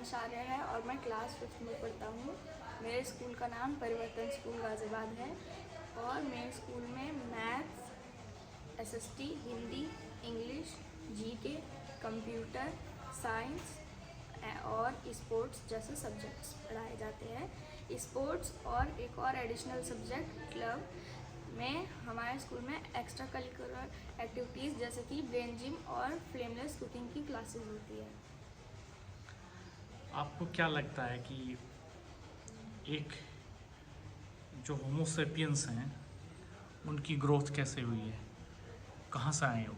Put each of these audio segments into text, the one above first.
आकाश आर्य है और मैं क्लास 5th में पढ़ता हूँ। मेरे स्कूल का नाम परिवर्तन स्कूल गाज़ियाबाद है और मेरे स्कूल में maths, SST, Hindi, English, GK, computer, science और स्पोर्ट्स जैसे सब्जेक्ट्स पढ़ाए जाते हैं। स्पोर्ट्स और एक और एडिशनल सब्जेक्ट क्लब में हमारे स्कूल में एक्स्ट्रा करिकुलर एक्टिविटीज़ जैसे कि ब्रेन जिम और फ्लेमलेस कुकिंग की क्लासेस होती है। आपको क्या लगता है कि एक जो होमोसेपियंस हैं उनकी ग्रोथ कैसे हुई है, कहाँ से आए वो?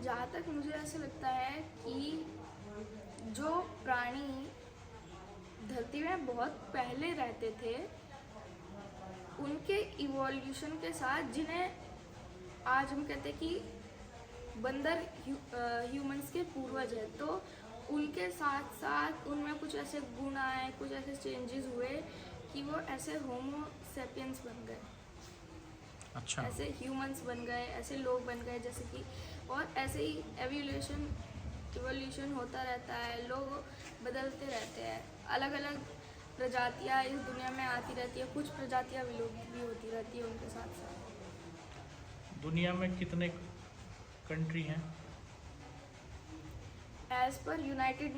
जहाँ तक मुझे ऐसा लगता है कि जो प्राणी धरती में बहुत पहले रहते थे उनके इवोल्यूशन के साथ, जिन्हें आज हम कहते हैं कि बंदर ह्यूमंस के पूर्वज है, तो उनके साथ साथ उनमें कुछ ऐसे गुण आए, कुछ ऐसे चेंजेस हुए कि वो ऐसे होमो सेपियंस बन गए। अच्छा। ऐसे ह्यूमंस बन गए, ऐसे लोग बन गए जैसे कि, और ऐसे ही इवोल्यूशन होता रहता है, लोग बदलते रहते हैं, अलग अलग प्रजातियाँ इस दुनिया में आती रहती है, कुछ प्रजातियाँ विलुप्त भी होती रहती है उनके साथ साथ। दुनिया में कितने कंट्री हैं? एज पर यूनाइटेड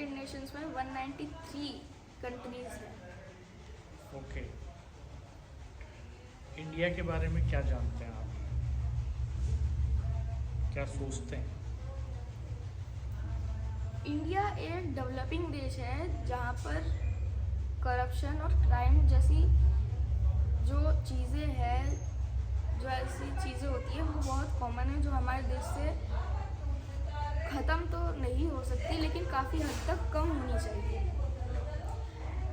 नेशंस में 193 कंट्रीज हैं। ओके। इंडिया के बारे में क्या जानते हैं आप, क्या सोचते हैं? इंडिया एक डेवलपिंग देश है जहाँ पर करप्शन और क्राइम जैसी जो चीज़ें हैं, जो ऐसी चीज़ें होती है वो बहुत कॉमन है, जो हमारे देश से ख़त्म तो नहीं हो सकती लेकिन काफ़ी हद तक कम होनी चाहिए,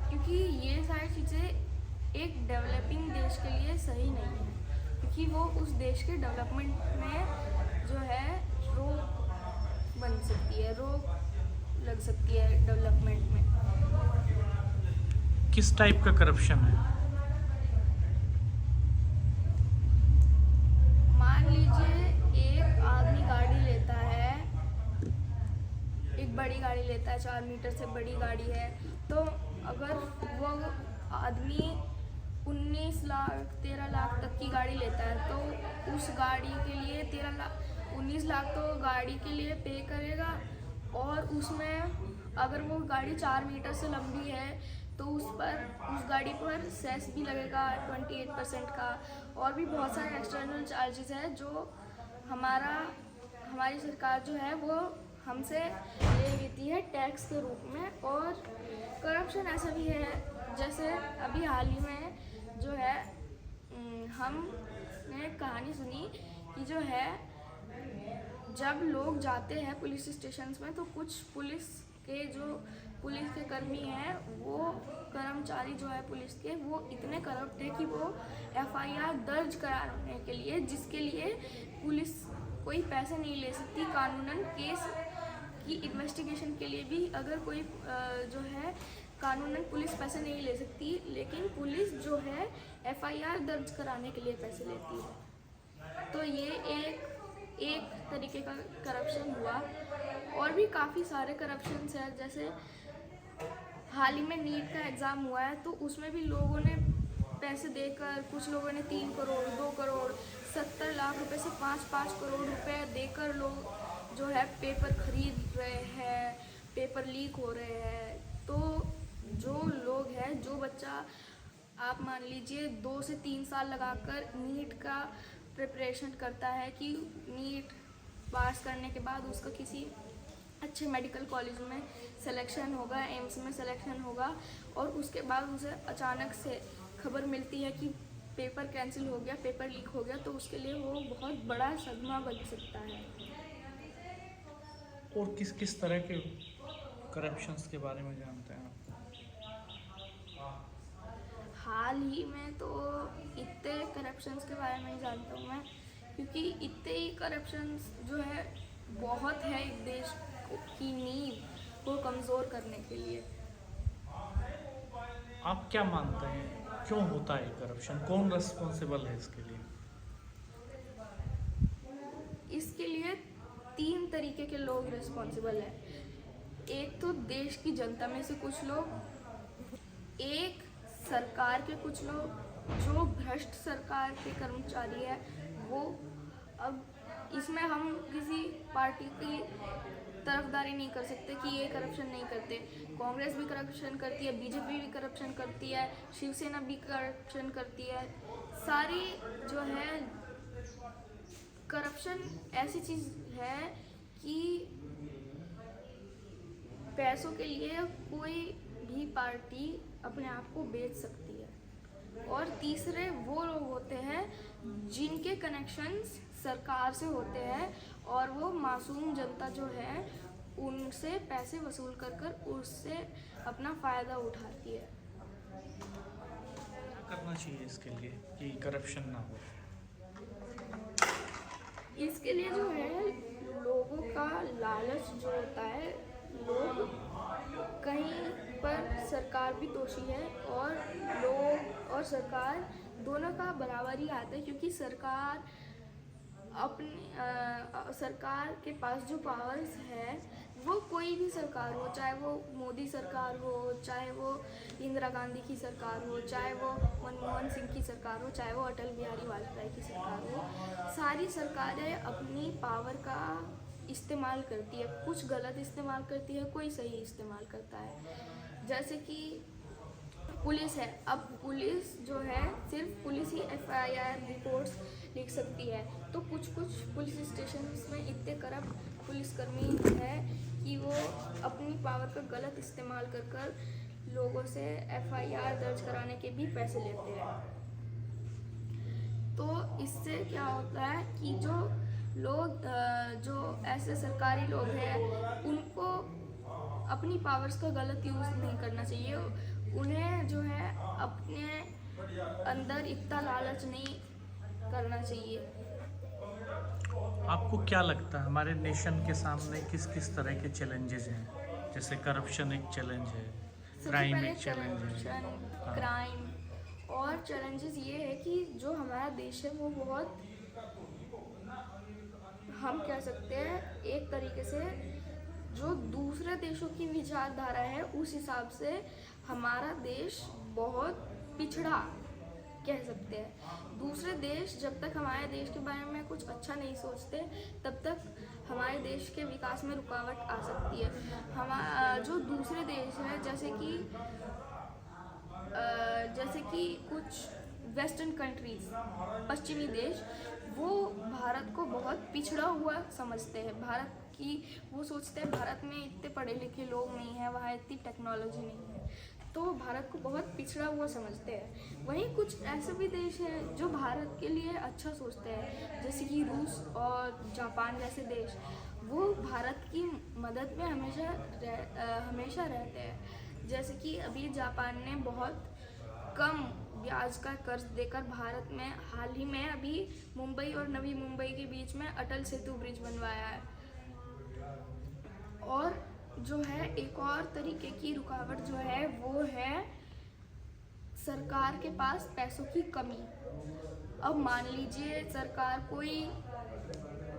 क्योंकि ये सारी चीज़ें एक डेवलपिंग देश के लिए सही नहीं है, क्योंकि वो उस देश के डेवलपमेंट में जो है रोक बन सकती है, रोक लग सकती है डेवलपमेंट में। किस टाइप का करप्शन है? मान लीजिए एक आदमी गाड़ी लेता है, एक बड़ी गाड़ी लेता है, 4 मीटर से बड़ी गाड़ी है, तो अगर वो आदमी 19 लाख 13 लाख तक की गाड़ी लेता है तो उस गाड़ी के लिए 19 लाख तो गाड़ी के लिए पे करेगा, और उसमें अगर वो गाड़ी 4 मीटर से लंबी है तो उस गाड़ी पर सेस भी लगेगा 28% का, और भी बहुत सारे एक्सटर्नल चार्जेस है जो हमारी सरकार जो है वो हमसे ले लेती है टैक्स के रूप में। और करप्शन ऐसा भी है, जैसे अभी हाल ही में जो है हमने कहानी सुनी कि जो है जब लोग जाते हैं पुलिस स्टेशन में तो कुछ पुलिस के कर्मी हैं, वो कर्मचारी जो है पुलिस के, वो इतने करप्ट है कि वो एफआईआर दर्ज कराने के लिए, जिसके लिए पुलिस कोई पैसे नहीं ले सकती, कानूनन केस की इन्वेस्टिगेशन के लिए भी अगर कोई जो है कानूनन पुलिस पैसे नहीं ले सकती, लेकिन पुलिस जो है एफआईआर दर्ज कराने के लिए पैसे लेती है। तो ये एक तरीके का करप्शन हुआ, और भी काफ़ी सारे करप्शंस हैं, जैसे हाल ही में नीट का एग्ज़ाम हुआ है तो उसमें भी लोगों ने पैसे देकर, कुछ लोगों ने 3 करोड़ 2 करोड़ 70 लाख रुपए से 5-5 करोड़ रुपए देकर लोग जो है पेपर खरीद रहे हैं, पेपर लीक हो रहे हैं। तो जो लोग हैं, जो बच्चा आप मान लीजिए 2 से 3 साल लगाकर नीट का प्रिपरेशन करता है कि नीट पास करने के बाद उसका किसी अच्छे मेडिकल कॉलेज में सिलेक्शन होगा, एम्स में सिलेक्शन होगा, और उसके बाद उसे अचानक से खबर मिलती है कि पेपर कैंसिल हो गया, पेपर लीक हो गया, तो उसके लिए वो बहुत बड़ा सदमा बन सकता है। और किस किस तरह के करप्शंस के बारे में जानते हैं आप? हाल ही में तो इतने करप्शंस के बारे में ही जानता हूँ मैं, क्योंकि इतने ही करप्शंस जो है बहुत है एक देश की नींव को कमज़ोर करने के लिए। आप क्या मानते हैं, क्यों होता है करप्शन? कौन रिस्पॉन्सिबल है इसके लिए? इसके लिए तीन तरीके के लोग रिस्पॉन्सिबल हैं। एक तो देश की जनता में से कुछ लोग, एक सरकार के कुछ लोग, जो भ्रष्ट सरकार के कर्मचारी है वो। अब इसमें हम किसी पार्टी की तरफदारी नहीं कर सकते कि ये करप्शन नहीं करते। कांग्रेस भी करप्शन करती है, बीजेपी भी करप्शन करती है, शिवसेना भी करप्शन करती है। सारी जो है करप्शन ऐसी चीज़ है कि पैसों के लिए कोई भी पार्टी अपने आप को बेच सकती है। और तीसरे वो लोग होते हैं जिनके कनेक्शंस सरकार से होते हैं और वो मासूम जनता जो है उनसे पैसे वसूल कर कर उससे अपना फ़ायदा उठाती है। क्या करना चाहिए इसके लिए कि करप्शन ना हो? इसके लिए जो है लोगों का लालच जो होता है, लोग कहीं पर सरकार भी दोषी है और लोग और सरकार दोनों का बराबर ही आता है, क्योंकि सरकार सरकार के पास जो पावर्स है वो कोई भी सरकार हो, चाहे वो मोदी सरकार हो, चाहे वो इंदिरा गांधी की सरकार हो, चाहे वो मनमोहन सिंह की सरकार हो, चाहे वो अटल बिहारी वाजपेयी की सरकार हो, सारी सरकारें अपनी पावर का इस्तेमाल करती है। कुछ गलत इस्तेमाल करती है, कोई सही इस्तेमाल करता है। जैसे कि पुलिस है, अब पुलिस जो है सिर्फ पुलिस ही FIR रिपोर्ट्स लिख सकती है। तो कुछ पुलिस स्टेशन में इतने करप्ट पुलिसकर्मी है कि वो अपनी पावर का गलत इस्तेमाल कर कर लोगों से FIR दर्ज कराने के भी पैसे लेते हैं। तो इससे क्या होता है कि जो लोग जो ऐसे सरकारी लोग हैं उनको अपनी पावर्स का गलत यूज़ नहीं करना चाहिए। उन्हें जो है अपने अंदर इतना लालच नहीं करना चाहिए। आपको क्या लगता है हमारे नेशन के सामने किस किस तरह के चैलेंजेस हैं? जैसे करप्शन एक चैलेंज है, क्राइम एक चैलेंज है। हाँ। क्राइम और चैलेंजेस ये है कि जो हमारा देश है वो बहुत, हम कह सकते हैं एक तरीके से जो दूसरे देशों की विचारधारा है उस हिसाब से हमारा देश बहुत पिछड़ा कह सकते हैं। दूसरे देश जब तक हमारे देश के बारे में कुछ अच्छा नहीं सोचते तब तक हमारे देश के विकास में रुकावट आ सकती है। जो दूसरे देश हैं जैसे कि कुछ वेस्टर्न कंट्रीज, पश्चिमी देश, वो भारत को बहुत पिछड़ा हुआ समझते हैं। भारत की वो सोचते हैं भारत में इतने पढ़े लिखे लोग नहीं हैं, वहाँ इतनी टेक्नोलॉजी नहीं है, तो भारत को बहुत पिछड़ा हुआ समझते हैं। वहीं कुछ ऐसे भी देश हैं जो भारत के लिए अच्छा सोचते हैं, जैसे कि रूस और जापान जैसे देश, वो भारत की मदद में हमेशा रहते हैं। जैसे कि अभी जापान ने बहुत कम ब्याज का कर्ज देकर भारत में हाल ही में अभी मुंबई और नवी मुंबई के बीच में अटल सेतु ब्रिज बनवाया है। और जो है एक और तरीके की रुकावट जो है वो है सरकार के पास पैसों की कमी। अब मान लीजिए सरकार कोई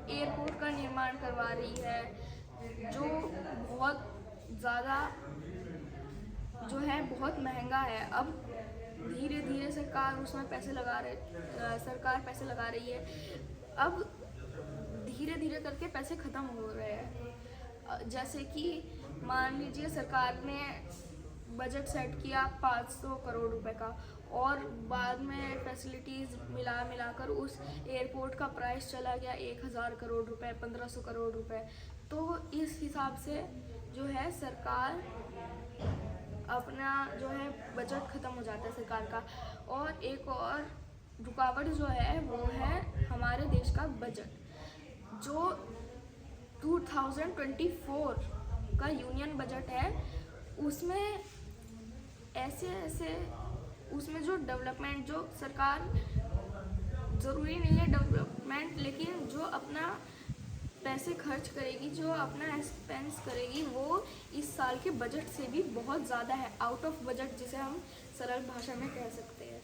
एयरपोर्ट का निर्माण करवा रही है जो बहुत ज़्यादा जो है बहुत महंगा है। अब धीरे धीरे सरकार उसमें सरकार पैसे लगा रही है। अब धीरे धीरे करके पैसे ख़त्म हो रहे हैं। जैसे कि मान लीजिए सरकार ने बजट सेट किया 500 करोड़ रुपए का और बाद में फैसिलिटीज़ मिलाकर उस एयरपोर्ट का प्राइस चला गया 1000 करोड़ रुपए, 1500 करोड़ रुपए। तो इस हिसाब से जो है सरकार अपना जो है बजट ख़त्म हो जाता है सरकार का। और एक और रुकावट जो है वो है हमारे देश का बजट, जो 2024 का यूनियन बजट है। उसमें उसमें जो डेवलपमेंट, जो सरकार, ज़रूरी नहीं है डेवलपमेंट, लेकिन जो अपना पैसे खर्च करेगी, जो अपना एक्सपेंस करेगी, वो इस साल के बजट से भी बहुत ज़्यादा है, आउट ऑफ बजट जिसे हम सरल भाषा में कह सकते हैं।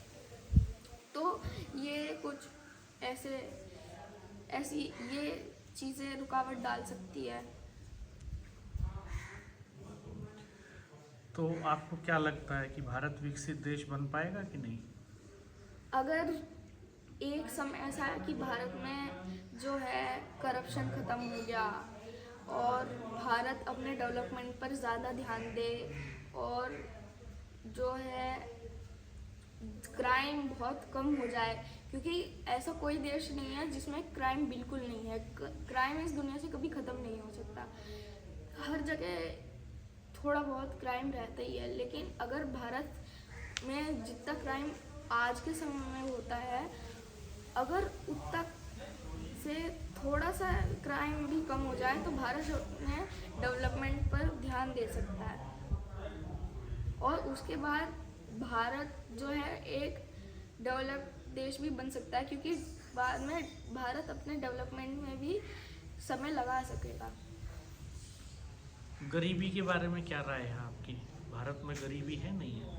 तो ये कुछ ये चीज़ें रुकावट डाल सकती है। तो आपको क्या लगता है कि भारत विकसित देश बन पाएगा कि नहीं? अगर एक समय ऐसा है कि भारत में जो है करप्शन ख़त्म हो गया और भारत अपने डेवलपमेंट पर ज़्यादा ध्यान दे और जो है क्राइम बहुत कम हो जाए, क्योंकि ऐसा कोई देश नहीं है जिसमें क्राइम बिल्कुल नहीं है। क्राइम इस दुनिया से कभी ख़त्म नहीं हो सकता। हर जगह थोड़ा बहुत क्राइम रहता ही है, लेकिन अगर भारत में जितना क्राइम आज के समय में होता है, अगर उतना से थोड़ा सा क्राइम भी कम हो जाए तो भारत अपने डेवलपमेंट पर ध्यान दे सकता है और उसके बाद भारत जो है एक डेवलप देश भी बन सकता है, क्योंकि बाद में भारत अपने डेवलपमेंट में भी समय लगा सकेगा। गरीबी के बारे में क्या राय है आपकी? भारत में गरीबी है नहीं है?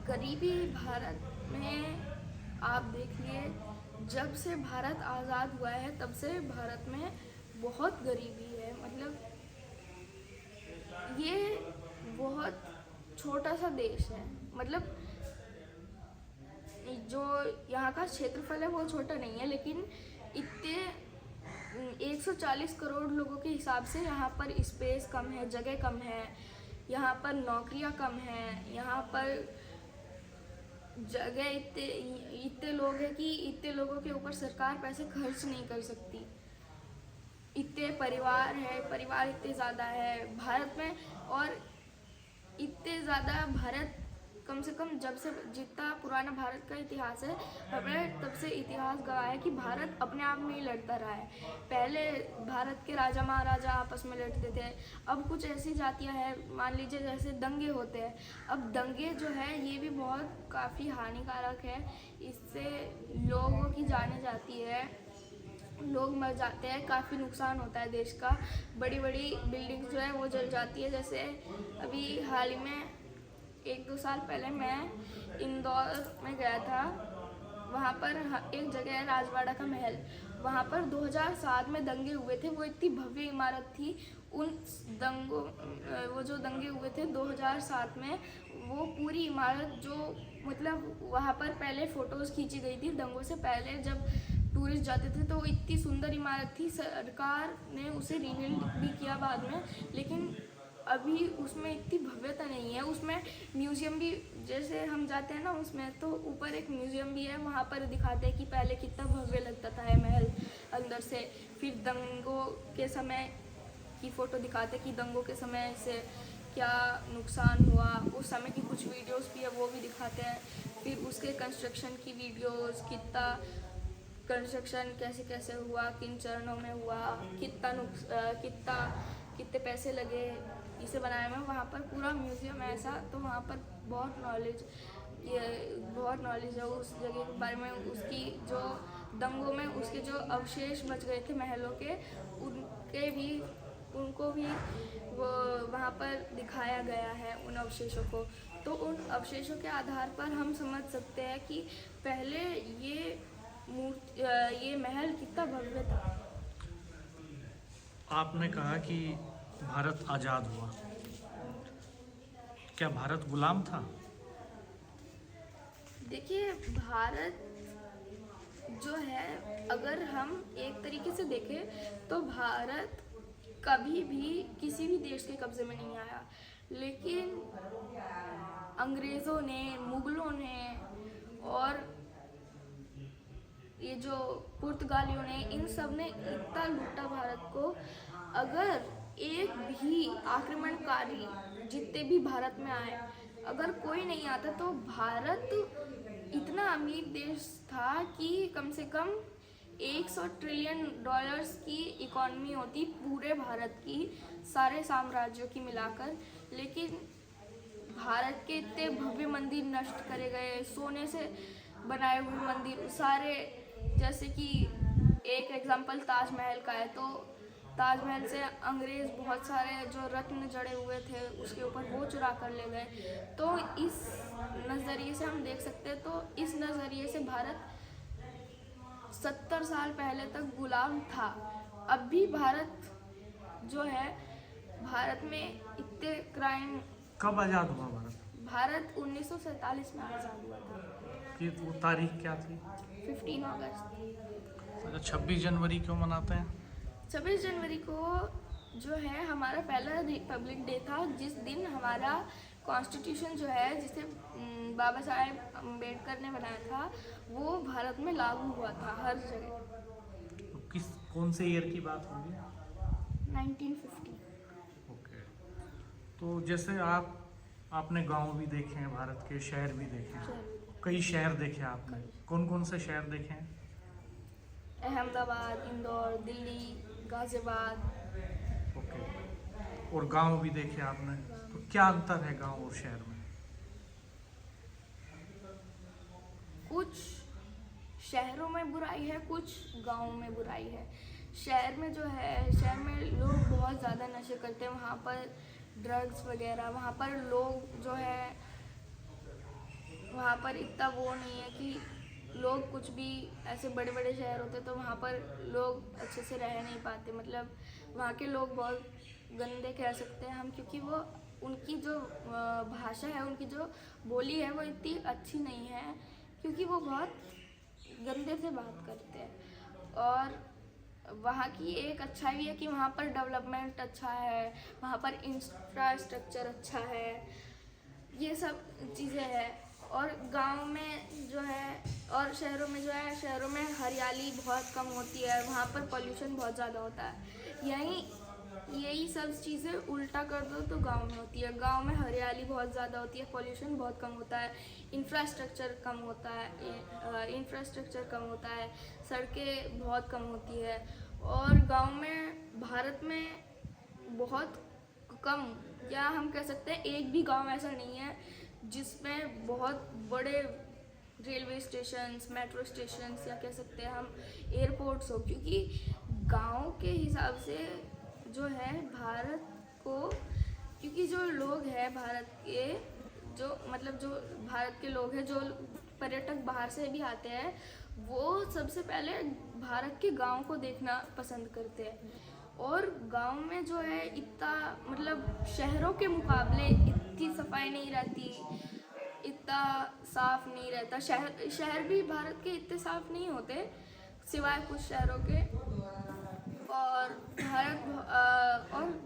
गरीबी भारत में आप देखिए, जब से भारत आज़ाद हुआ है तब से भारत में बहुत गरीबी है। मतलब ये बहुत छोटा सा देश है, मतलब जो यहाँ का क्षेत्रफल है वो छोटा नहीं है, लेकिन इतने 140 करोड़ लोगों के हिसाब से यहाँ पर स्पेस कम है, जगह कम है, यहाँ पर नौकरियाँ कम हैं, यहाँ पर जगह इतने लोग हैं कि इतने लोगों के ऊपर सरकार पैसे खर्च नहीं कर सकती। इतने परिवार है, परिवार इतने ज़्यादा है भारत में, और इतने ज़्यादा भारत कम से कम जब से जितना पुराना भारत का इतिहास है, हमें तब से इतिहास गवाह है कि भारत अपने आप में ही लड़ता रहा है। पहले भारत के राजा महाराजा आपस में लड़ते थे, अब कुछ ऐसी जातियां हैं, मान लीजिए जैसे दंगे होते हैं। अब दंगे जो है ये भी बहुत काफ़ी हानिकारक है, इससे लोगों की जानें जाती है, लोग मर जाते हैं, काफ़ी नुकसान होता है देश का। बड़ी बड़ी बिल्डिंग्स जो है वो जल जाती है। जैसे अभी हाल ही में 1-2 साल पहले मैं इंदौर में गया था, वहाँ पर एक जगह है राजवाड़ा का महल, वहाँ पर 2007 में दंगे हुए थे। वो इतनी भव्य इमारत थी। उन दंगों वो जो दंगे हुए थे 2007 में, वो पूरी इमारत जो मतलब वहाँ पर पहले फ़ोटोज़ खींची गई थी दंगों से पहले, जब टूरिस्ट जाते थे, तो इतनी सुंदर इमारत थी। सरकार ने उसे रीबिल्ड भी किया बाद में, लेकिन अभी उसमें इतनी भव्यता नहीं है। उसमें म्यूज़ियम भी, जैसे हम जाते हैं ना उसमें, तो ऊपर एक म्यूज़ियम भी है, वहाँ पर दिखाते हैं कि पहले कितना भव्य लगता था ये महल अंदर से। फिर दंगों के समय की फ़ोटो दिखाते हैं कि दंगों के समय से क्या नुकसान हुआ, उस समय की कुछ वीडियोस भी है वो भी दिखाते हैं। फिर उसके कंस्ट्रक्शन की वीडियोस, कितना कंस्ट्रक्शन कैसे कैसे हुआ, किन चरणों में हुआ, कितने पैसे लगे इसे बनाने में, वहाँ पर पूरा म्यूज़ियम है ऐसा। तो वहाँ पर बहुत नॉलेज है उस जगह के बारे में। उसकी जो दंगों में उसके जो अवशेष बच गए थे महलों के, उनको भी वो वहाँ पर दिखाया गया है, उन अवशेषों को। तो उन अवशेषों के आधार पर हम समझ सकते हैं कि पहले ये महल कितना भव्य था। आपने कहा कि भारत आज़ाद हुआ, क्या भारत गुलाम था? देखिए, भारत जो है, अगर हम एक तरीके से देखें तो भारत कभी भी किसी भी देश के कब्जे में नहीं आया, लेकिन अंग्रेज़ों ने, मुग़लों ने और ये जो पुर्तगालियों ने, इन सब ने इतना लूटा भारत को। अगर एक भी आक्रमणकारी जितने भी भारत में आए, अगर कोई नहीं आता तो भारत इतना अमीर देश था कि कम से कम $100 ट्रिलियन की इकॉनमी होती पूरे भारत की, सारे साम्राज्यों की मिलाकर। लेकिन भारत के इतने भव्य मंदिर नष्ट करे गए, सोने से बनाए हुए मंदिर सारे, जैसे कि एक एग्जांपल ताजमहल का है, तो ताजमहल से अंग्रेज़ बहुत सारे जो रत्न जड़े हुए थे उसके ऊपर वो चुरा कर ले गए। तो इस नज़रिए से हम देख सकते हैं, तो इस नज़रिए से भारत 70 साल पहले तक गुलाम था। अब भी भारत जो है, भारत में इतने क्राइम। कब आज़ाद हुआ भारत? भारत 1947 में आज़ाद हुआ था। कि वो तारीख क्या थी? 15 अगस्त। अच्छा, 26 जनवरी क्यों मनाते हैं? 26 जनवरी को जो है हमारा पहला रिपब्लिक डे था, जिस दिन हमारा कॉन्स्टिट्यूशन जो है, जिसे बाबा साहेब अम्बेडकर ने बनाया था, वो भारत में लागू हुआ था हर जगह। तो कौन से ईयर की बात होगी? 1950। ओके। तो जैसे आपने गांव भी देखे हैं भारत के, शहर भी देखे हैं, कई शहर देखे आपने, कौन कौन से शहर देखे हैं? अहमदाबाद, इंदौर, दिल्ली, गाजियाबाद। ओके। और गांव भी देखे आपने, तो क्या अंतर है गांव और शहर में? कुछ शहरों में बुराई है, कुछ गाँव में बुराई है। शहर में जो है, शहर में लोग बहुत ज़्यादा नशे करते हैं, वहाँ पर ड्रग्स वगैरह, वहाँ पर लोग जो है, वहाँ पर इतना वो नहीं है कि लोग कुछ भी, ऐसे बड़े बड़े शहर होते तो वहाँ पर लोग अच्छे से रह नहीं पाते। मतलब वहाँ के लोग बहुत गंदे कह सकते हैं हम, क्योंकि वो उनकी जो भाषा है, उनकी जो बोली है, वो इतनी अच्छी नहीं है, क्योंकि वो बहुत गंदे से बात करते हैं। और वहाँ की एक अच्छाई भी है कि वहाँ पर डेवलपमेंट अच्छा है, वहाँ पर इंफ्रास्ट्रक्चर अच्छा है, ये सब चीज़ें हैं। और गांव में जो है, और शहरों में जो है, शहरों में हरियाली बहुत कम होती है, वहाँ पर पोल्यूशन बहुत ज़्यादा होता है। यही सब चीज़ें उल्टा कर दो तो गांव में होती है। गांव में हरियाली बहुत ज़्यादा होती है, पोल्यूशन बहुत कम होता है, इंफ्रास्ट्रक्चर कम होता है, सड़कें बहुत कम होती है। और गांव में, भारत में बहुत कम, या हम कह सकते हैं एक भी गांव ऐसा नहीं है जिसमें बहुत बड़े रेलवे स्टेशंस, मेट्रो स्टेशंस, या कह सकते हैं हम एयरपोर्ट्स हो, क्योंकि गांव के हिसाब से जो है भारत को, क्योंकि जो लोग हैं भारत के, जो मतलब जो भारत के लोग हैं, जो पर्यटक बाहर से भी आते हैं, वो सबसे पहले भारत के गांव को देखना पसंद करते हैं। और गांव में जो है इतना, मतलब शहरों के मुकाबले इतनी सफाई नहीं रहती, इतना साफ नहीं रहता। शहर भी भारत के इतने साफ नहीं होते, सिवाय कुछ शहरों के। और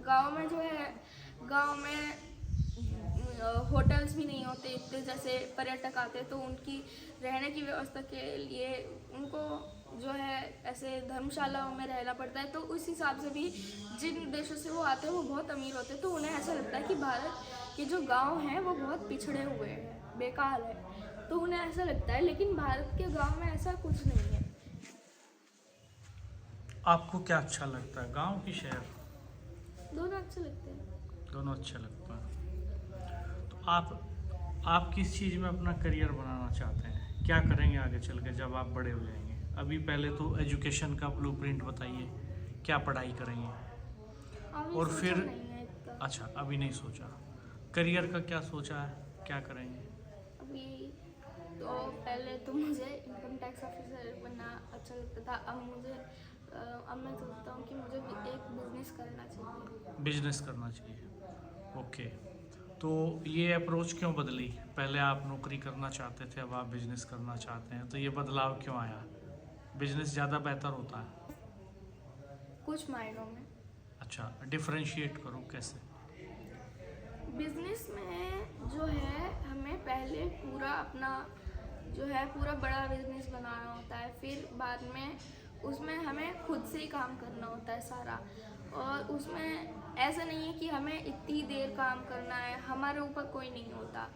गांव में जो है, गांव में होटल्स भी नहीं होते इतने, जैसे पर्यटक आते हैं तो उनकी रहने की व्यवस्था के लिए उनको जो है ऐसे धर्मशालाओं में रहना पड़ता है। तो उस हिसाब से भी जिन देशों से वो आते हैं वो बहुत अमीर होते हैं, तो उन्हें ऐसा लगता है कि भारत के जो गांव हैं वो बहुत पिछड़े हुए हैं, बेकार है, तो उन्हें ऐसा लगता है। लेकिन भारत के गांव में ऐसा कुछ नहीं है। आपको क्या अच्छा लगता है, गांव की शहर? दोनों अच्छे लगते हैं। दोनों अच्छे लगते हैं। तो आप किस चीज़ में अपना करियर बनाना चाहते हैं? क्या करेंगे आगे चल के जब आप बड़े हो जाएंगे? अभी पहले तो एजुकेशन का ब्लूप्रिंट बताइए, क्या पढ़ाई करेंगे? अभी और सोचा फिर नहीं है इतना। अच्छा, अभी नहीं सोचा। करियर का क्या सोचा है, क्या करेंगे? अभी तो पहले तो मुझे इनकम टैक्स ऑफिसर बनना अच्छा लगता था। अब मैं सोचता हूँ कि मुझे एक बिजनेस करना चाहिए। बिजनेस करना चाहिए। ओके। तो ये अप्रोच क्यों बदली? पहले आप नौकरी करना चाहते थे, अब आप बिजनेस करना चाहते हैं, तो ये बदलाव क्यों आया? बिजनेस ज़्यादा बेहतर होता है? कुछ मायनों में। अच्छा, डिफरेंशिएट करो कैसे? बिजनेस में जो है हमें पहले पूरा अपना जो है पूरा बड़ा बिजनेस बनाना होता है, फिर बाद में उसमें हमें खुद से ही काम करना होता है सारा। और उसमें ऐसा नहीं है कि हमें इतनी देर काम करना है, हमारे ऊपर कोई नहीं होता।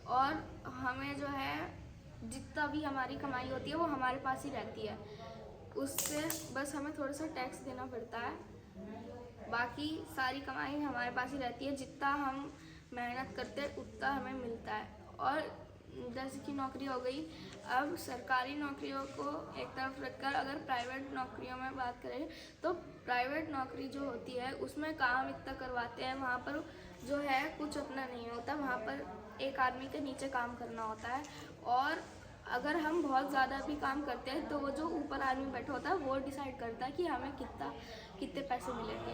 और हमें जो है जितना भी हमारी कमाई होती है वो हमारे पास ही रहती है, उससे बस हमें थोड़ा सा टैक्स देना पड़ता है, बाकी सारी कमाई हमारे पास ही रहती है। जितना हम मेहनत करते हैं उतना हमें मिलता है। और जैसे कि नौकरी हो गई, अब सरकारी नौकरियों को एक तरफ रखकर अगर प्राइवेट नौकरियों में बात करें, तो प्राइवेट नौकरी जो होती है उसमें काम इतना करवाते हैं, वहाँ पर जो है कुछ अपना नहीं होता, वहाँ पर एक आदमी के नीचे काम करना होता है। और अगर हम बहुत ज़्यादा भी काम करते हैं तो वो जो ऊपर आदमी बैठा होता है वो डिसाइड करता है कि हमें कितने पैसे मिलेंगे।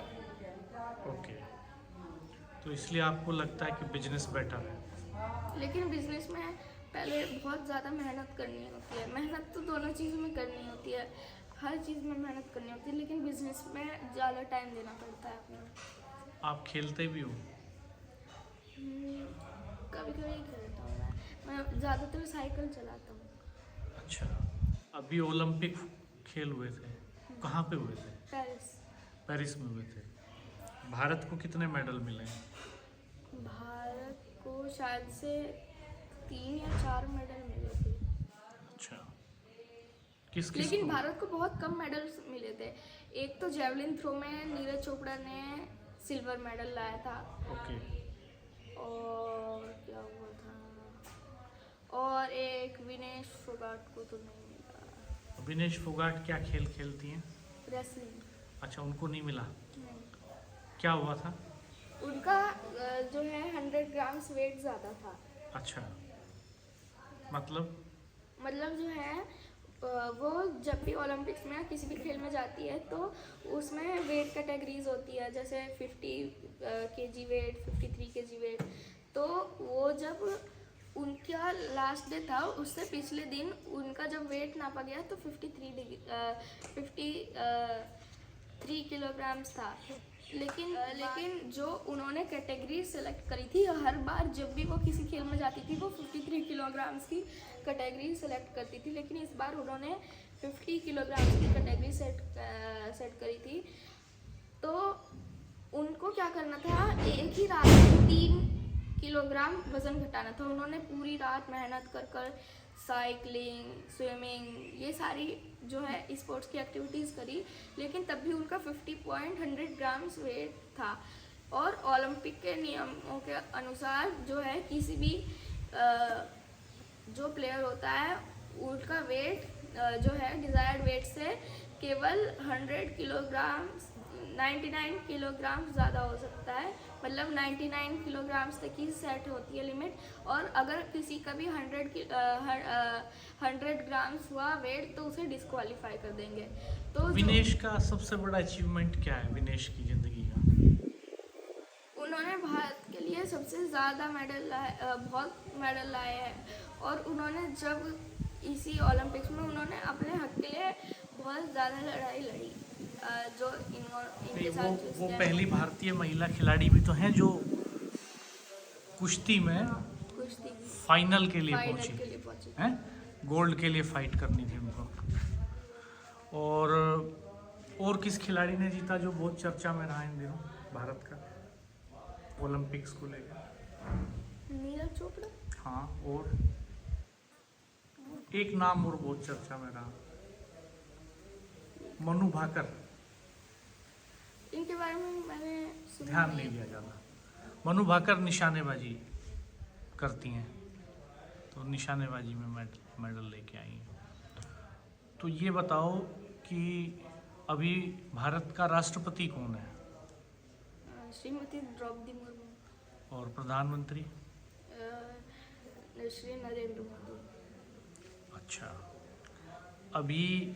ओके, तो इसलिए आपको लगता है कि बिजनेस बेटर है। लेकिन बिजनेस में पहले बहुत ज़्यादा मेहनत करनी होती है। मेहनत तो दोनों चीज़ों में करनी होती है, हर चीज़ में मेहनत करनी होती है, लेकिन बिजनेस में ज़्यादा टाइम देना पड़ता है अपना। आप खेलते भी हो? कभी कभी खेलता हूँ मैं ज़्यादातर साइकिल चलाता हूँ। अच्छा, अभी ओलंपिक खेल हुए थे, कहाँ पे हुए थे? पेरिस। पेरिस में हुए थे। भारत को कितने मेडल मिले हैं? भारत को शायद से 3 या 4 मेडल मिले थे। अच्छा, किस किस लेकिन को? भारत को बहुत कम मेडल्स मिले थे। एक तो जेवलिन थ्रो में नीरज चोपड़ा ने सिल्वर मेडल लाया था। ओके, और क्या हुआ था, और एक विनेश फोगाट को तो नहीं मिला। विनेश फोगाट क्या खेल खेलती हैं? रेसलिंग। अच्छा, उनको नहीं मिला, नहीं, क्या हुआ था? उनका जो है 100 ग्राम्स वेट ज़्यादा था। अच्छा, मतलब मतलब जो है वो जब भी ओलंपिक्स में किसी भी खेल में जाती है तो उसमें वेट कैटेगरीज होती है, जैसे 50 केजी वेट, 53 केजी वेट। तो वो जब उनका लास्ट डे था उससे पिछले दिन उनका जब वेट नापा गया तो 53 किलोग्राम्स था। लेकिन जो उन्होंने कैटेगरी सेलेक्ट करी थी, हर बार जब भी वो किसी खेल में जाती थी वो 53 किलोग्राम्स की कैटेगरी सेलेक्ट करती थी, लेकिन इस बार उन्होंने 50 किलोग्राम्स की कैटेगरी सेट करी थी। तो उनको क्या करना था, एक ही रात में 3 किलोग्राम वज़न घटाना था। उन्होंने पूरी रात मेहनत कर साइकिलिंग, स्विमिंग, ये सारी जो है स्पोर्ट्स की एक्टिविटीज़ करी, लेकिन तब भी उनका 50.100 ग्राम्स वेट था। और ओलंपिक के नियमों के अनुसार जो है किसी भी जो प्लेयर होता है उनका वेट जो है डिज़ायर्ड वेट से केवल 100 किलोग्राम 99 किलोग्राम ज़्यादा हो सकता है। मतलब 99 किलोग्राम्स तक ही सेट होती है लिमिट। और अगर किसी का भी 100 ग्राम्स हुआ वेट तो उसे डिस्क्वालीफाई कर देंगे। तो विनेश का सबसे बड़ा अचीवमेंट क्या है, विनेश की जिंदगी का? उन्होंने भारत के लिए सबसे ज़्यादा मेडल लाए, बहुत मेडल लाए हैं। और उन्होंने जब इसी ओलंपिक्स में उन्होंने अपने हक के लिए बहुत ज़्यादा लड़ाई लड़ी। जो नहीं, इनके साथ वो पहली भारतीय महिला खिलाड़ी भी तो हैं जो कुश्ती में कुश्ती फाइनल के लिए फाइनल पहुंची के लिए पहुंची। हैं, गोल्ड के लिए फाइट करनी थी उनको। और किस खिलाड़ी ने जीता जो बहुत चर्चा में रहा इन दिनों भारत का ओलंपिक्स को लेकर? नीरज चोपड़ा। हाँ, और एक नाम और बहुत चर्चा में रहा, मनु भाकर। इनके बारे में मैंने सुना ध्यान नहीं दिया जाता। मनु भाकर निशानेबाजी करती हैं, तो निशानेबाजी में मेडल लेके आई हैं। तो ये बताओ कि अभी भारत का राष्ट्रपति कौन है? श्रीमती द्रौपदी मुर्मू। और प्रधानमंत्री? श्री नरेंद्र मोदी। अच्छा, अभी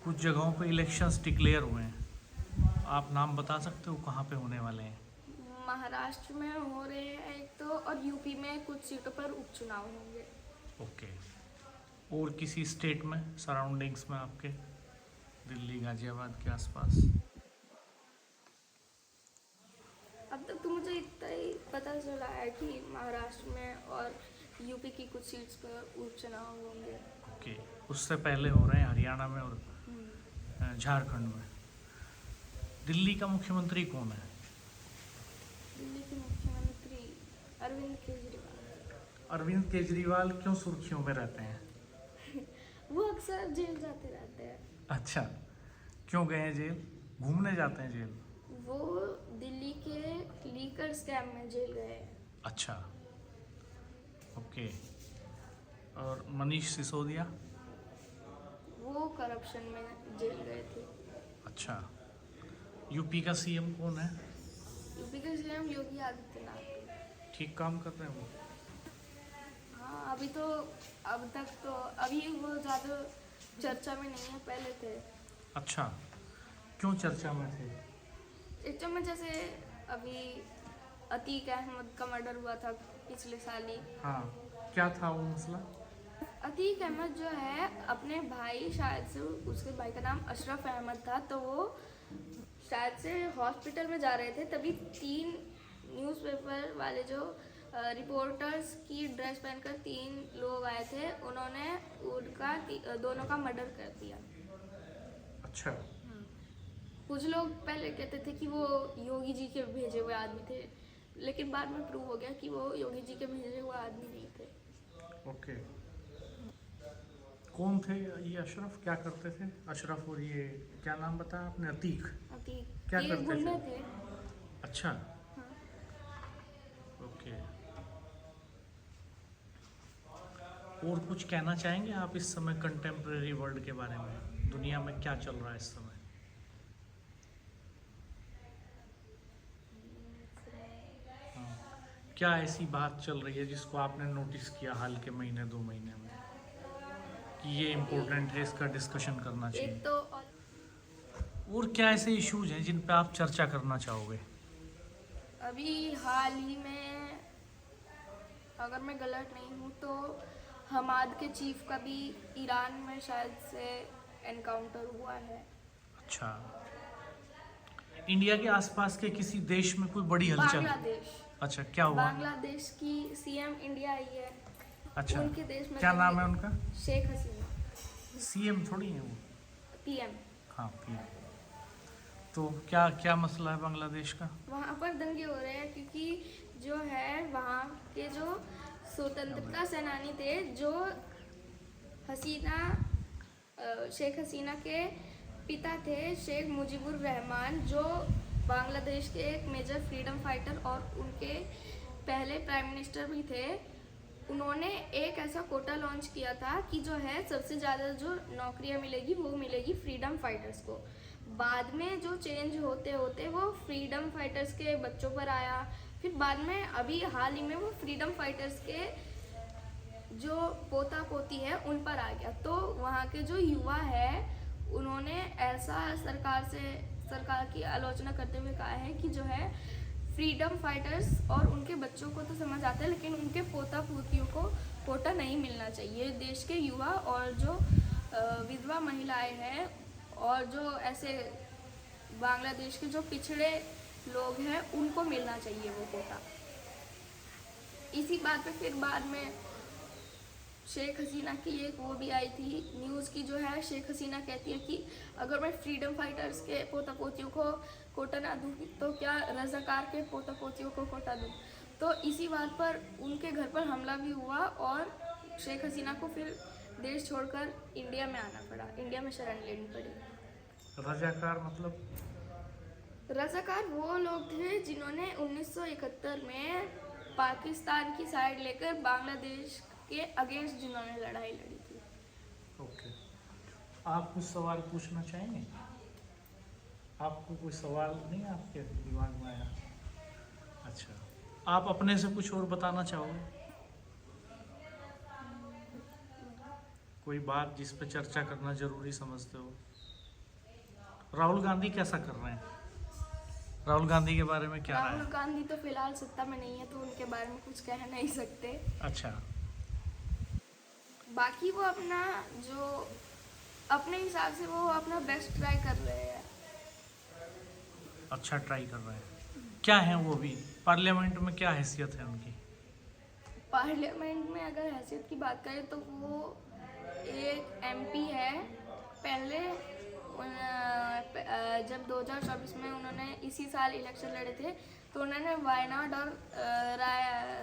कुछ जगहों पे इलेक्शंस डिक्लेयर हुए हैं, आप नाम बता सकते हो कहाँ पे होने वाले हैं? महाराष्ट्र में हो रहे हैं एक तो, और यूपी में कुछ सीटों पर उपचुनाव होंगे। ओके, और किसी स्टेट में सराउंडिंग्स में आपके, दिल्ली गाजियाबाद के आसपास? अब तक तो मुझे इतना ही पता चला है कि महाराष्ट्र में और यूपी की कुछ सीट्स पर उपचुनाव होंगे। ओके, उससे पहले हो रहे हैं हरियाणा में और झारखंड में। दिल्ली का मुख्यमंत्री कौन है? दिल्ली के मुख्यमंत्री अरविंद केजरीवाल। अरविंद केजरीवाल क्यों सुर्खियों में रहते हैं? वो अक्सर जेल जाते रहते हैं। अच्छा, क्यों गए हैं जेल? घूमने जाते हैं जेल? वो दिल्ली के लीकर स्कैम में जेल गए हैं। अच्छा, ओके। और मनीष सिसोदिया? वो करप्शन में जेल गए थे। अच्छा, यूपी का सीएम कौन है? यूपी के सीएम योगी आदित्यनाथ। ठीक काम कर रहे हैं वो? हाँ, अभी तो अब तक तो अभी वो ज़्यादा चर्चा में नहीं है, पहले थे। अच्छा, क्यों चर्चा में थे? चर्चा में जैसे अभी अतीक अहमद का मर्डर हुआ था पिछले साल ही। हाँ, क्या था वो मसला? अतीक अहमद जो है अपने भाई, शायद से उसके भाई का नाम अशरफ अहमद था, तो वो शायद से हॉस्पिटल में जा रहे थे, तभी 3 न्यूज़पेपर वाले जो रिपोर्टर्स की ड्रेस पहनकर 3 लोग आए थे, उन्होंने उनका दोनों का मर्डर कर दिया। अच्छा, कुछ लोग पहले कहते थे कि वो योगी जी के भेजे हुए आदमी थे, लेकिन बाद में प्रूव हो गया कि वो योगी जी के भेजे हुए आदमी नहीं थे। ओके। कौन थे ये अशरफ, क्या करते थे अशरफ? और ये क्या नाम बताया आपने, अतीक? अतीक क्या ये करते गुंडे थे? थे। अच्छा, हाँ। ओके। और कुछ कहना चाहेंगे आप इस समय कंटेम्प्रेरी वर्ल्ड के बारे में? दुनिया में क्या चल रहा है इस समय? हाँ, क्या ऐसी बात चल रही है जिसको आपने नोटिस किया हाल के महीने 2 महीने में कि ये इम्पोर्टेंट है, इसका डिस्कशन करना चाहिए? एक तो और क्या ऐसे इश्यूज हैं जिन पे आप चर्चा करना चाहोगे? अभी हाल ही में, अगर मैं गलत नहीं हूँ तो हमाद के चीफ का भी ईरान में शायद से एनकाउंटर हुआ है। अच्छा, इंडिया के आसपास के किसी देश में कोई बड़ी हलचल? बांग्लादेश। अच्छा, क्या हुआ? बांग्लादेश की सीएम इंडिया आई है। अच्छा, उनके देश में क्या नाम है उनका? शेख हसीना। सीएम थोड़ी है वो। पीएम। हाँ, पीएम। तो क्या क्या मसला है बांग्लादेश का? वहाँ पर दंगे हो रहे हैं क्योंकि जो है वहाँ के जो स्वतंत्रता सेनानी थे, जो हसीना शेख हसीना के पिता थे, शेख मुजीबुर रहमान, जो बांग्लादेश के एक मेजर फ्रीडम फाइटर और उनके पहले प्राइम मिनिस्टर भी थे। उन्होंने एक ऐसा कोटा लॉन्च किया था कि जो है सबसे ज़्यादा जो नौकरियां मिलेगी वो मिलेगी फ्रीडम फाइटर्स को। बाद में जो चेंज होते होते वो फ्रीडम फाइटर्स के बच्चों पर आया, फिर बाद में अभी हाल ही में वो फ्रीडम फाइटर्स के जो पोता पोती है उन पर आ गया। तो वहाँ के जो युवा है उन्होंने ऐसा सरकार की आलोचना करते हुए कहा है कि जो है फ्रीडम फाइटर्स और उनके बच्चों को तो समझ आता है, लेकिन उनके पोता पोतियों को कोटा नहीं मिलना चाहिए। देश के युवा और जो विधवा महिलाएं हैं और जो ऐसे बांग्लादेश के जो पिछड़े लोग हैं उनको मिलना चाहिए वो कोटा। इसी बात पे फिर बाद में शेख हसीना की एक वो भी आई थी न्यूज़ की, जो है शेख हसीना कहती है कि अगर मैं फ्रीडम फाइटर्स के पोता पोतियों को कोटा ना दूँ तो क्या रज़ाकार के पोता पोतियों को कोटा दूँ। तो इसी बात पर उनके घर पर हमला भी हुआ और शेख हसीना को फिर देश छोड़कर इंडिया में आना पड़ा, इंडिया में शरण लेनी पड़ी। रजाकार मतलब? रज़ाकार वो लोग थे जिन्होंने 1971 में पाकिस्तान की साइड लेकर बांग्लादेश के अगेंस्ट जिन्होंने लड़ाई लड़ी थी। ओके, आप कुछ सवाल पूछना चाहेंगे? आपको कोई सवाल नहीं आपके दिमाग में आया? अच्छा, आप अपने से कुछ और बताना चाहोगे? कोई बात जिस पे चर्चा करना जरूरी समझते हो? राहुल गांधी कैसा कर रहे हैं? राहुल गांधी के बारे में क्या राय राहुल है? गांधी तो फिलहाल सत्ता में नहीं है तो उनके बारे में कुछ कह नहीं सकते। अच्छा, बाकी वो अपना जो अपने हिसाब से वो अपना बेस्ट ट्राई कर रहे हैं। अच्छा ट्राई कर रहे हैं। क्या है वो भी पार्लियामेंट में, क्या हैसियत है उनकी? पार्लियामेंट में अगर हैसियत की बात करें तो वो एक एमपी है। पहले जब 2024 में उन्होंने इसी साल इलेक्शन लड़े थे तो उन्होंने वायनाड और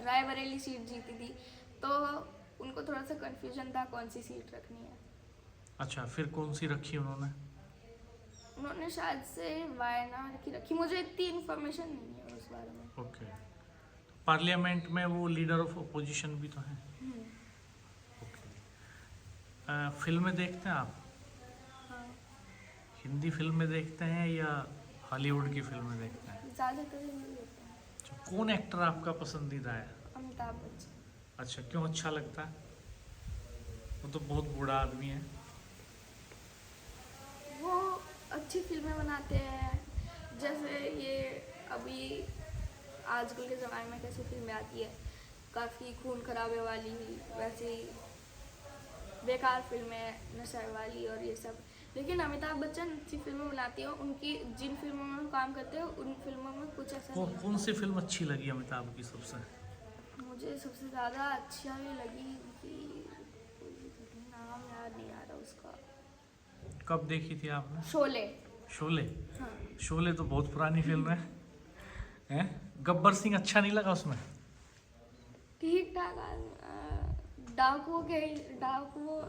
रायबरेली सीट जीती थी, तो उनको थोड़ा सा कंफ्यूजन था कौन सी सीट रखनी है। अच्छा, फिर कौन सी रखी उन्होंने? उन्होंने शायद से वायनाड की रखी, मुझे इतनी इन्फॉर्मेशन नहीं है उस बारे में। ओके, पार्लियामेंट में वो लीडर ऑफ अपोजिशन भी तो हैं। ओके, फिल्में देखते हैं आप? हाँ, हिंदी फिल्में देखते हैं या हॉलीवुड की फिल्में देखते हैं? ज़्यादातर हिंदी देखते हैं। अच्छा, कौन एक्टर आपका पसंदीदा है? अमिताभ बच्चन। अच्छा, क्यों अच्छा लगता है? वो तो बहुत बूढ़ा आदमी है। वो अच्छी फिल्में बनाते हैं, जैसे ये अभी आजकल के ज़माने में कैसी फिल्में आती है, काफ़ी खून खराबे वाली, वैसी बेकार फिल्में, नशे वाली और ये सब। लेकिन अमिताभ बच्चन अच्छी फिल्में बनाती हो, उनकी जिन फिल्मों में वो काम करते हो उन फिल्मों में कुछ ऐसा कौन नहीं कौन होता। सी फिल्म अच्छी लगी अमिताभ की सबसे? मुझे सबसे ज़्यादा अच्छा ये लगी कि नाम याद नहीं आ रहा उसका। कब देखी थी आपने? शोले। शोले। हाँ, शोले तो बहुत पुरानी फिल्म है। हैं? गब्बर सिंह अच्छा नहीं लगा उसमें? ठीक ठाक डाकुओं के डाकू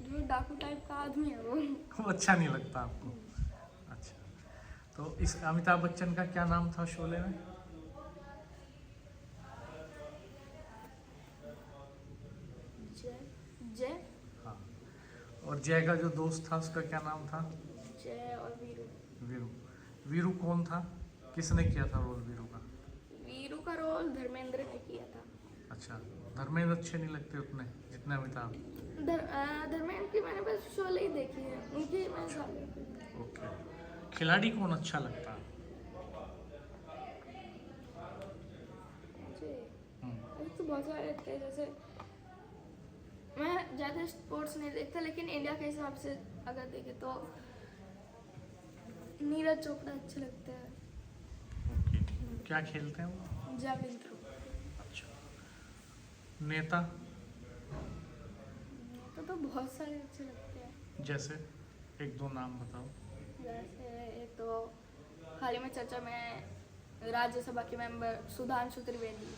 जो डाकू टाइप का आदमी है वो। वो अच्छा नहीं लगता आपको? अच्छा, तो इस अमिताभ बच्चन का क्या नाम था शोले में? जय जय हाँ। और जय का जो दोस्त था उसका क्या नाम था? जय और वीरू। वीरू। वीरू कौन था? किसने किया था रोल वीरू का? वीरू का रोल धर्मेंद्र ने किया था। अच्छा, धर्मेंद्र अच्छे नहीं लगते उतने जितने अमिताभ? धर्मेंद्र की मैंने बस शोले ही देखी है, उनकी मैं सारी ओके। खिलाड़ी कौन अच्छा लगता है? मुझे हम्म, ऐसे तो बहुत सारे लगते हैं, जैसे मैं ज़्यादा स्पोर्ट्स नहीं देखता, लेकिन इंडिया के हिसाब से अगर देखें तो नीरज चोपड़ा अच्छे लगते हैं। ओके। क्या खेलते हैं वो? Javelin throw. अच्छा। नेता? तो बहुत सारे अच्छे लगते हैं, जैसे एक दो नाम बताओ। जैसे एक तो हाल ही में चर्चा में राज्यसभा के मेंबर सुधांशु त्रिवेदी,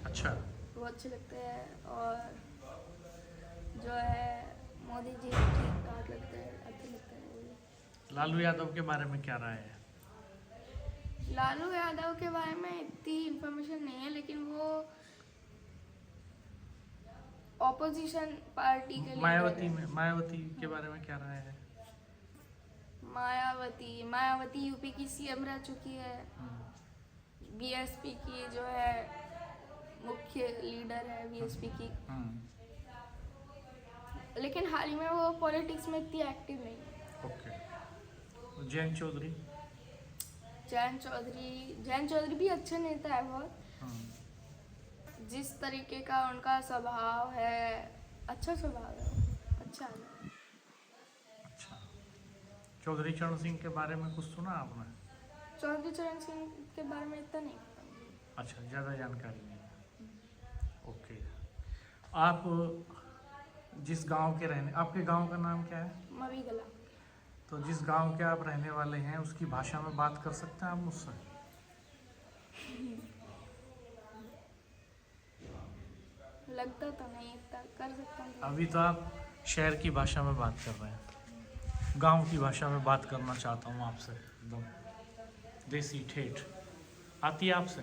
अच्छा। वो अच्छे लगते हैं। और जो है मोदी जी ठीक ठाक लगते हैं, अच्छे लगते हैं वो भी। लालू यादव के बारे में क्या राय है? लालू यादव के बारे में इतनी इंफॉर्मेशन नहीं है, लेकिन वो ऑपोजिशन पार्टी के लीडर मायावती है। में मायावती के बारे में क्या राय है? मायावती यूपी की सीएम रह चुकी है। बीएसपी की जो है मुख्य लीडर है बीएसपी की, लेकिन हाल ही में वो पॉलिटिक्स में इतनी एक्टिव नहीं है। ओके। जयंत चौधरी? जयंत चौधरी भी अच्छे नेता है बहुत। जिस तरीके का उनका स्वभाव है, अच्छा स्वभाव है, अच्छा है। अच्छा। चौधरी चरण सिंह के बारे में कुछ सुना आपने? चौधरी चरण सिंह के बारे में इतना नहीं पता। अच्छा, ज़्यादा जानकारी नहीं है। ओके। आप जिस गांव के रहने, आपके गांव का नाम क्या है? मवी गला। तो जिस गांव के आप रहने वाले हैं उसकी भाषा में बात कर सकते हैं आप मुझसे? लगता तो नहीं, इतना कर सकता हूँ। अभी तो आप शहर की भाषा में बात कर रहे हैं। गांव की भाषा में बात करना चाहता हूँ आपसे, एकदम देसी ठेठ। आती है आपसे?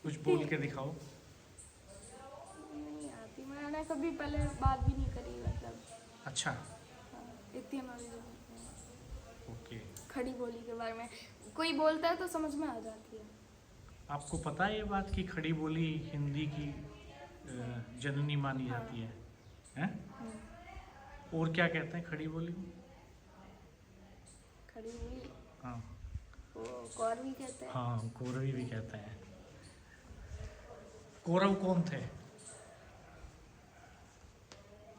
कुछ बोल के दिखाओ। नहीं आती, मैंने कभी पहले बात भी नहीं करी, मतलब अच्छा। इतनी नॉलेज नहीं है ओके। खड़ी बोली के बारे में। कोई बोलता है तो समझ में आ जाती है। आपको पता है ये बात कि खड़ी बोली हिंदी की जननी मानी जाती है? हैं? और क्या कहते हैं खड़ी बोली को? खड़ी बोली हाँ। वो कौरवी कहते हैं। हाँ, कौरवी भी कहते हैं। कौरव कौन थे?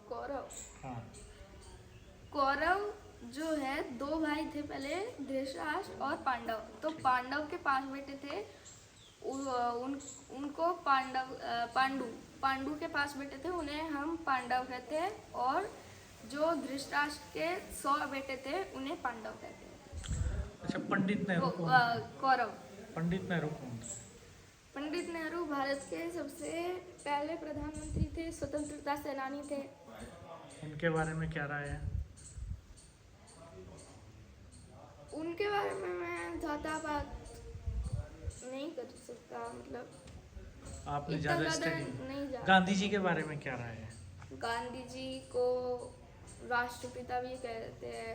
कौरव हाँ। कौरव जो है दो भाई थे पहले, धृतराष्ट्र और पांडव। तो पांडव के 5 बेटे थे, उनको पांडु के 5 बेटे थे, उन्हें हम पांडव कहते हैं। और जो धृतराष्ट्र के 100 बेटे थे उन्हें पांडव कहते हैं। अच्छा, पंडित नेहरू कौन थे? कौरव। पंडित नेहरू कौन थे? पंडित नेहरू भारत के सबसे पहले प्रधानमंत्री थे, स्वतंत्रता सेनानी थे। उनके बारे में क्या राय है? उनके बारे में मैं ज़्यादा बात नहीं कर सकता, मतलब आपने इतना ज़्यादा ज़्यादा स्टडी। नहीं जानता। गांधी जी के बारे में क्या राय है? गांधी जी को राष्ट्रपिता भी कहते हैं।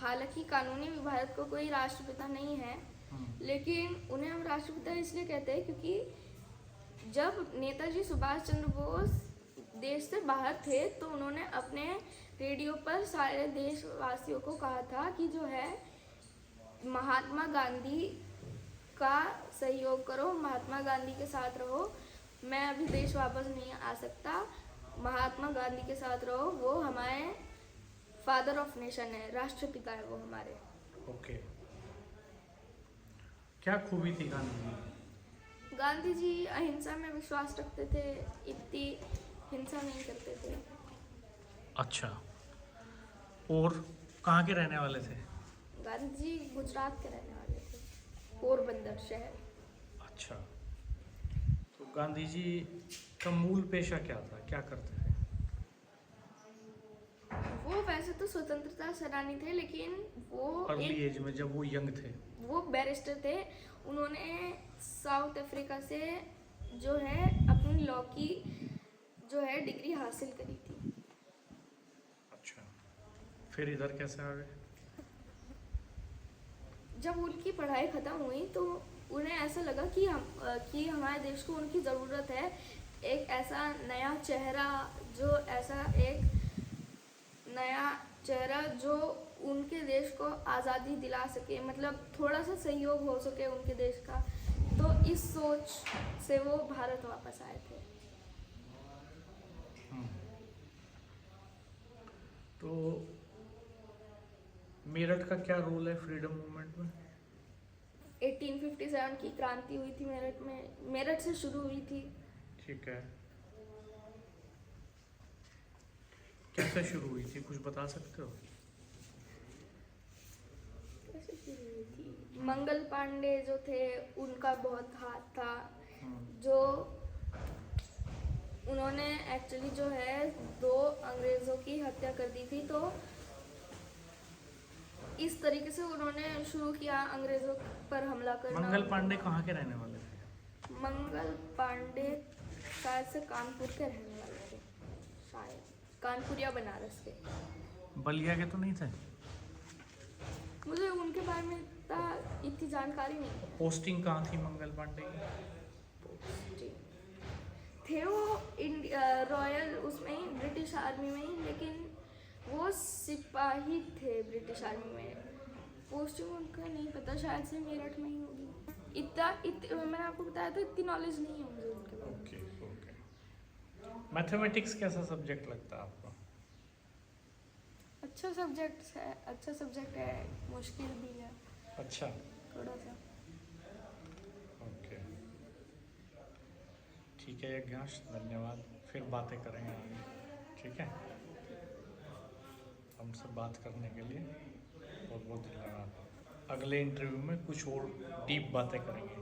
हालांकि कानूनी भी भारत को कोई राष्ट्रपिता नहीं है, लेकिन उन्हें हम राष्ट्रपिता इसलिए कहते हैं क्योंकि जब नेताजी सुभाष चंद्र बोस देश से बाहर थे तो उन्होंने अपने रेडियो पर सारे देशवासियों को कहा था कि जो है महात्मा गांधी का सहयोग करो, महात्मा गांधी के साथ रहो। मैं अभी देश वापस नहीं आ सकता, महात्मा गांधी के साथ रहो, वो हमारे फादर ऑफ नेशन है, राष्ट्रपिता है वो हमारे। ओके। क्या खूबी थी गांधी जी? गांधी जी अहिंसा में विश्वास रखते थे, इतनी हिंसा नहीं करते थे। अच्छा। और कहाँ के रहने वाले थे? गांधी जी गुजरात के रहने वाले थे, पोरबंदर शहर। अच्छा। तो गांधी जी का मूल पेशा क्या था, क्या करते थे? वो वैसे तो स्वतंत्रता सेनानी थे, लेकिन वो अर्ली एज में जब वो यंग थे। वो बैरिस्टर थे। उन्होंने साउथ अफ्रीका से जो है अपनी लॉ की जो है डिग्री हासिल करी थी। अच्छा। फिर इधर कैसे आ गए? जब उनकी पढ़ाई ख़त्म हुई तो उन्हें ऐसा लगा कि हमारे देश को उनकी ज़रूरत है, एक ऐसा नया चेहरा जो उनके देश को आज़ादी दिला सके, मतलब थोड़ा सा सहयोग हो सके उनके देश का। तो इस सोच से वो भारत वापस आए थे। तो मेरठ का क्या रोल है फ्रीडम मूवमेंट में? 1857 की क्रांति हुई थी मेरठ में, मेरठ से शुरू हुई थी। ठीक है। कैसे शुरू हुई थी, कुछ बता सकते हो? कैसे शुरू हुई थी? मंगल पांडे जो थे उनका बहुत हाथ था, जो उन्होंने एक्चुअली जो है 2 अंग्रेज़ों की हत्या कर दी थी। तो इस तरीके से उन्होंने शुरू किया अंग्रेज़ों पर हमला करना। मंगल पांडे कहाँ के रहने वाले थे? मंगल पांडे शायद से कानपुर के रहने वाले थे, शायद कानपुर या बनारस के। बलिया के तो नहीं थे? मुझे उनके बारे में इतनी जानकारी नहीं है। पोस्टिंग कहाँ थी मंगल पांडे की? जी। थे वो रॉयल उसमें ही, ब्रिटिश आर्मी में ही, लेकिन वो सिपाही थे ब्रिटिश आर्मी में। पोस्टिंग उनका नहीं पता, शायद से मेरठ में ही होगी। मैंने आपको बताया था, इतनी नॉलेज नहीं है मुझे उनके बारे में। ओके। मैथमेटिक्स कैसा सब्जेक्ट लगता है आपको? अच्छा सब्जेक्ट है, मुश्किल भी है अच्छा। थोड़ा सा। ओके। ठीक है यज्ञांश, धन्यवाद। फिर बातें करेंगे आगे, ठीक है? हमसे बात करने के लिए बहुत बहुत धन्यवाद। अगले इंटरव्यू में कुछ और डीप बातें करेंगे।